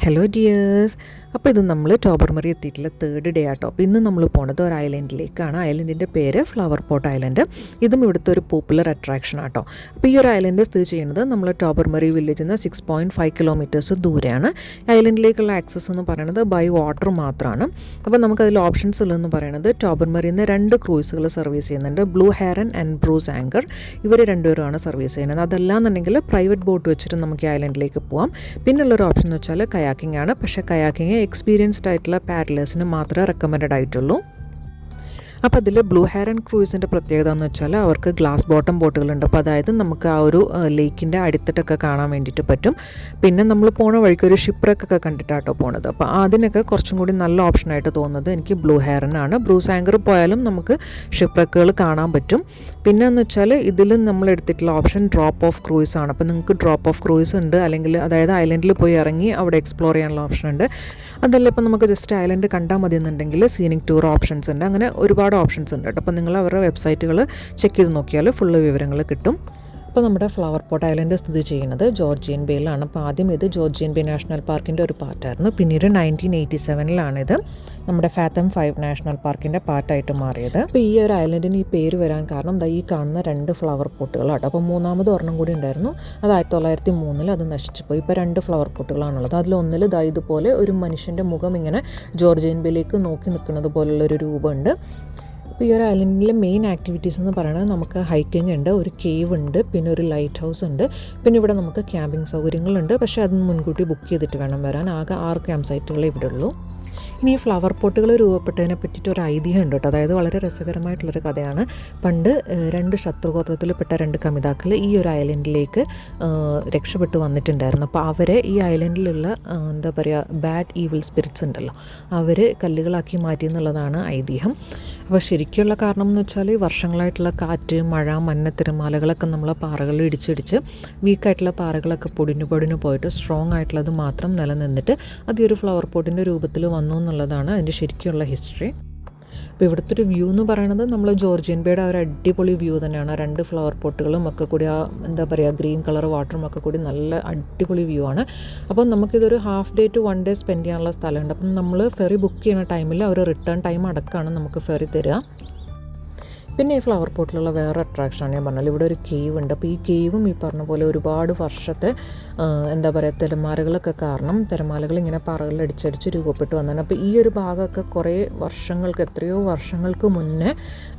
Hello dears. അപ്പോൾ ഇത് നമ്മൾ ടോബർമറി എത്തിയിട്ടുള്ള തേർഡ് ഡേ ആട്ടോ. അപ്പോൾ ഇന്ന് നമ്മൾ പോണത് ഒരു ഐലൻഡിലേക്കാണ്. ഐലൻഡിൻ്റെ പേര് ഫ്ലവർ പോട്ട് ഐലൻഡ്. ഇതും ഇവിടുത്തെ ഒരു പോപ്പുലർ അട്രാക്ഷൻ ആട്ടോ. അപ്പോൾ ഈ ഒരു ഐലൻഡ് സ്ഥിതി ചെയ്യുന്നത് നമ്മൾ ടോബർമറി വില്ലേജിൽ നിന്ന് 6.5 കിലോമീറ്റേഴ്സ് ദൂരെയാണ്. ഐലൻഡിലേക്കുള്ള ആക്സസ് എന്ന് പറയുന്നത് ബൈ വാട്ടർ മാത്രമാണ്. അപ്പോൾ നമുക്കതിൽ ഓപ്ഷൻസ് ഉള്ളതെന്ന് പറയുന്നത് ടോബർമറിയിൽ നിന്ന് 2 ക്രൂയിസുകൾ സർവീസ് ചെയ്യുന്നുണ്ട്. ബ്ലൂ ഹെറൻ ആൻഡ് ബ്രൂസ് ആങ്കർ, ഇവർ രണ്ടുപേരുമാണ് സർവീസ് ചെയ്യുന്നത്. അതല്ലാന്നുണ്ടെങ്കിൽ പ്രൈവറ്റ് ബോട്ട് വെച്ചിട്ട് നമുക്ക് ഈ ഐലൻഡിലേക്ക് പോകാം. പിന്നുള്ളൊരു ഓപ്ഷൻ എന്ന് വെച്ചാൽ കയാക്കിംഗ് ആണ്. പക്ഷേ കയാക്കിംഗ് എക്സ്പീരിയൻസ്ഡ് ആയിട്ടുള്ള പാഡലേഴ്സിന് മാത്രമേ റെക്കമെൻഡഡ് ആയിട്ടുള്ളൂ. അപ്പോൾ അതിൽ ബ്ലൂ ഹെറൻ ക്രൂയിസിൻ്റെ പ്രത്യേകത എന്ന് വെച്ചാൽ അവർക്ക് ഗ്ലാസ് ബോട്ടം ബോട്ടുകളുണ്ട്. അപ്പോൾ അതായത് നമുക്ക് ആ ഒരു ലേക്കിൻ്റെ അടിത്തട്ടൊക്കെ കാണാൻ വേണ്ടിയിട്ട് പറ്റും. പിന്നെ നമ്മൾ പോണ വഴിക്ക് ഒരു ഷിപ്പ്രക്കൊക്കെ കണ്ടിട്ടാട്ടോ പോണത്. അപ്പോൾ അതിനൊക്കെ കുറച്ചും കൂടി നല്ല ഓപ്ഷനായിട്ട് തോന്നുന്നത് എനിക്ക് ബ്ലൂ ഹെറൻ ആണ്. ബ്രൂസ് ആങ്കർ പോയാലും നമുക്ക് ഷിപ്പ്രക്കുകൾ കാണാൻ പറ്റും. പിന്നെ എന്ന് വെച്ചാൽ ഇതിൽ നമ്മൾ എടുത്തിട്ടുള്ള ഓപ്ഷൻ ഡ്രോപ്പ് ഓഫ് ക്രൂയിസ് ആണ്. അപ്പോൾ നിങ്ങൾക്ക് ഡ്രോപ്പ് ഓഫ് ക്രൂയിസ് ഉണ്ട്, അല്ലെങ്കിൽ അതായത് ഐലൻഡിൽ പോയി ഇറങ്ങി അവിടെ എക്സ്പ്ലോർ ചെയ്യാനുള്ള ഓപ്ഷൻ ഉണ്ട്. അതല്ല ഇപ്പോൾ നമുക്ക് ജസ്റ്റ് ഐലൻഡ് കണ്ടാൽ മതി എന്നുണ്ടെങ്കിൽ സീനിക് ടൂർ ഓപ്ഷൻസ് ഉണ്ട്. അങ്ങനെ ഒരുപാട് ഓപ്ഷൻസ് ഉണ്ട് കേട്ടോ. അപ്പോൾ നിങ്ങൾ അവരുടെ വെബ്സൈറ്റുകൾ ചെക്ക് ചെയ്ത് നോക്കിയാൽ ഫുള്ള് വിവരങ്ങൾ കിട്ടും. അപ്പോൾ നമ്മുടെ ഫ്ലവർ പോട്ട് ഐലൻഡ് സ്ഥിതി ചെയ്യുന്നത് ജോർജിയൻ ബേയിലാണ്. അപ്പോൾ ആദ്യം ഇത് ജോർജിയൻ ബേ നാഷണൽ പാർക്കിൻ്റെ ഒരു പാർട്ടായിരുന്നു. പിന്നീട് 1987 നമ്മുടെ ഫാത്തം 5 നാഷണൽ പാർക്കിൻ്റെ പാർട്ടായിട്ട് മാറിയത്. അപ്പോൾ ഈ ഒരു ഐലൻഡിന് ഈ പേര് വരാൻ കാരണം ഈ കാണുന്ന 2 ഫ്ലവർ പോട്ടുകളാട്ടോ. അപ്പോൾ മൂന്നാമത് ഒരെണ്ണം കൂടി ഉണ്ടായിരുന്നു. അത് 1903 അത് നശിച്ചുപോയി. ഇപ്പോൾ 2 ഫ്ലവർ പോട്ടുകളാണുള്ളത്. അതിലൊന്നിൽ ഇതുപോലെ ഒരു മനുഷ്യൻ്റെ മുഖം ഇങ്ങനെ ജോർജിയൻ ബേയിലേക്ക് നോക്കി നിൽക്കുന്നത് പോലുള്ളൊരു രൂപമുണ്ട്. അപ്പോൾ ഈ ഒരു ഐലൻഡിലെ മെയിൻ ആക്ടിവിറ്റീസ് എന്ന് പറയുന്നത് നമുക്ക് ഹൈക്കിംഗ് ഉണ്ട്, ഒരു കേവ് ഉണ്ട്, പിന്നെ ഒരു ലൈറ്റ് ഹൗസ് ഉണ്ട്, പിന്നെ ഇവിടെ നമുക്ക് ക്യാമ്പിംഗ് സൗകര്യങ്ങളുണ്ട്. പക്ഷേ അത് മുൻകൂട്ടി ബുക്ക് ചെയ്തിട്ട് വേണം വരാൻ. ആകെ 6 ക്യാമ്പ് സൈറ്റുകളേ ഇവിടെ ഉള്ളൂ. ഇനി ഈ ഫ്ലവർ പോട്ടുകൾ രൂപപ്പെട്ടതിനെ പറ്റിയിട്ട് ഒരു ഐതിഹ്യം ഉണ്ട് കേട്ടോ. അതായത് വളരെ രസകരമായിട്ടുള്ളൊരു കഥയാണ്. പണ്ട് 2 ശത്രുഗോത്രത്തിൽപ്പെട്ട 2 കമിതാക്കൾ ഈ ഒരു ഐലൻഡിലേക്ക് രക്ഷപ്പെട്ടു വന്നിട്ടുണ്ടായിരുന്നു. അപ്പോൾ അവരെ ഈ ഐലൻഡിലുള്ള എന്താ പറയുക ബാഡ് ഈവിൾ സ്പിരിറ്റ്സ് ഉണ്ടല്ലോ, അവർ കല്ലുകളാക്കി മാറ്റി എന്നുള്ളതാണ് ഐതിഹ്യം. അപ്പോൾ ശരിക്കുള്ള കാരണം എന്ന് വെച്ചാൽ വർഷങ്ങളായിട്ടുള്ള കാറ്റ്, മഴ, മഞ്ഞ തിരമാലകളൊക്കെ നമ്മളെ പാറകളിൽ ഇടിച്ചിടിച്ച് വീക്കായിട്ടുള്ള പാറകളൊക്കെ പൊടിഞ്ഞു പോയിട്ട് സ്ട്രോങ് ആയിട്ടുള്ളത് മാത്രം നിലനിന്നിട്ട് അത് ഈ ഒരു ഫ്ലവർ പോട്ടിൻ്റെ രൂപത്തിൽ വന്നു എന്നുള്ളതാണ് അതിൻ്റെ ശരിക്കുള്ള ഹിസ്റ്ററി. അപ്പോൾ ഇവിടുത്തെ ഒരു വ്യൂ എന്ന് പറയുന്നത് നമ്മൾ ജോർജിയൻ ബേയുടെ ഒരു അടിപൊളി വ്യൂ തന്നെയാണ്. 2 ഫ്ലവർ പോട്ടുകളും ഒക്കെ കൂടി ആ എന്താ പറയുക ഗ്രീൻ കളർ വാട്ടറും ഒക്കെ കൂടി നല്ല അടിപൊളി വ്യൂ ആണ്. അപ്പം നമുക്കിതൊരു half day to 1 day spend ചെയ്യാനുള്ള സ്ഥലമുണ്ട്. അപ്പം നമ്മൾ ഫെറി ബുക്ക് ചെയ്യുന്ന ടൈമിൽ അവർ റിട്ടേൺ ടൈം അടക്കമാണ് നമുക്ക് ഫെറി തരിക. പിന്നെ ഈ ഫ്ലവർ പോട്ടിലുള്ള വേറെ അട്രാക്ഷനാണ് ഞാൻ പറഞ്ഞാൽ ഇവിടെ ഒരു കേവ് ഉണ്ട്. അപ്പോൾ ഈ കേവും ഈ പറഞ്ഞ പോലെ ഒരുപാട് വർഷത്തെ എന്താ പറയുക തിരമാലകളൊക്കെ കാരണം തിരമാലകൾ ഇങ്ങനെ പാറകളിൽ അടിച്ചടിച്ച് രൂപപ്പെട്ടു വന്നതാണ്. അപ്പോൾ ഈ ഒരു ഭാഗമൊക്കെ കുറേ വർഷങ്ങൾക്ക് എത്രയോ വർഷങ്ങൾക്ക് മുന്നേ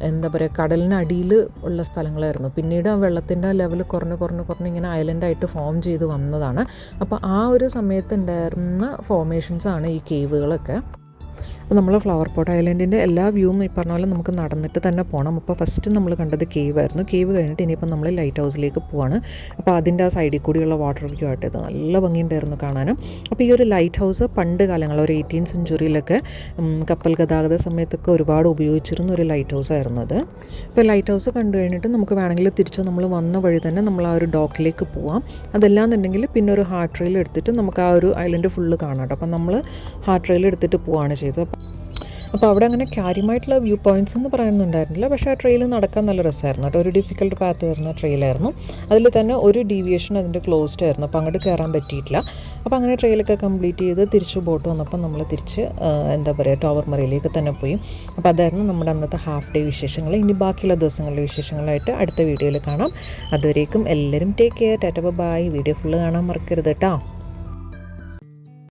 എന്താ പറയുക കടലിനടിയിൽ ഉള്ള സ്ഥലങ്ങളായിരുന്നു. പിന്നീട് ആ വെള്ളത്തിൻ്റെ ലെവൽ കുറഞ്ഞ് ഇങ്ങനെ ഐലൻഡായിട്ട് ഫോം ചെയ്ത് വന്നതാണ്. അപ്പോൾ ആ ഒരു സമയത്ത് ഉണ്ടായിരുന്ന ഫോർമേഷൻസാണ് ഈ കേവുകളൊക്കെ. അപ്പോൾ നമ്മൾ ഫ്ലവർ പോട്ട് ഐലൻഡിൻ്റെ എല്ലാ വ്യൂവും ഈ പറഞ്ഞ പോലെ നമുക്ക് നടന്നിട്ട് തന്നെ പോകണം. അപ്പോൾ ഫസ്റ്റ് നമ്മൾ കണ്ടത് കേവായിരുന്നു. കേവ് കഴിഞ്ഞിട്ട് ഇനിയിപ്പോൾ നമ്മൾ ലൈറ്റ് ഹൗസിലേക്ക് പോവാണ്. അപ്പോൾ അതിൻ്റെ ആ സൈഡിൽ കൂടിയുള്ള വാട്ടർ വ്യൂ ആയിട്ട് ഇത് നല്ല ഭംഗിയുണ്ടായിരുന്നു കാണാനും. അപ്പോൾ ഈ ഒരു ലൈറ്റ് ഹൗസ് പണ്ട് കാലങ്ങൾ ഒരു 18th സെഞ്ച്വറിയിലൊക്കെ കപ്പൽ ഗതാഗത സമയത്തൊക്കെ ഒരുപാട് ഉപയോഗിച്ചിരുന്ന ഒരു ലൈറ്റ് ഹൗസ് ആയിരുന്നു അത്. അപ്പോൾ ലൈറ്റ് ഹൗസ് കണ്ടു കഴിഞ്ഞിട്ട് നമുക്ക് വേണമെങ്കിൽ തിരിച്ച് നമ്മൾ വന്ന വഴി തന്നെ നമ്മൾ ആ ഒരു ഡോക്കിലേക്ക് പോവാം. അതല്ലാന്നുണ്ടെങ്കിൽ പിന്നെ ഒരു ഹാർട്ട് റെയിൽ എടുത്തിട്ട് നമുക്ക് ആ ഒരു ഐലൻഡ് ഫുള്ള് കാണാം കേട്ടോ. അപ്പോൾ നമ്മൾ ഹാർട്ട് റെയിൽ എടുത്തിട്ട് പോവുകയാണ് ചെയ്തത്. അപ്പോൾ അവിടെ അങ്ങനെ കാര്യമായിട്ടുള്ള വ്യൂ പോയിൻറ്റ്സ് എന്ന് പറയാനൊന്നുണ്ടായിരുന്നില്ല. പക്ഷേ ആ ട്രെയിൽ നടക്കാൻ നല്ല രസമായിരുന്നു കേട്ടോ. ഒരു ഡിഫിക്കൽട്ട് പാത്ത് വരുന്ന ട്രെയിലായിരുന്നു. അതിൽ തന്നെ ഒരു ഡീവിയേഷൻ അതിൻ്റെ ക്ലോസ്ഡ് ആയിരുന്നു. അപ്പോൾ അങ്ങോട്ട് കയറാൻ പറ്റിയിട്ടില്ല. അപ്പോൾ അങ്ങനെ ട്രെയിലൊക്കെ കംപ്ലീറ്റ് ചെയ്ത് തിരിച്ച് ബോട്ട് വന്നപ്പോൾ നമ്മൾ തിരിച്ച് എന്താ പറയുക ടോബർമറിയിലേക്ക് തന്നെ പോയി. അപ്പോൾ അതായിരുന്നു നമ്മുടെ അന്നത്തെ ഹാഫ് ഡേ വിശേഷങ്ങൾ. ഇനി ബാക്കിയുള്ള ദിവസങ്ങളിലെ വിശേഷങ്ങളായിട്ട് അടുത്ത വീഡിയോയിൽ കാണാം. അതുവരേക്കും എല്ലാവരും take care, Tata by. Video full കാണാൻ മറക്കരുത് കേട്ടോ.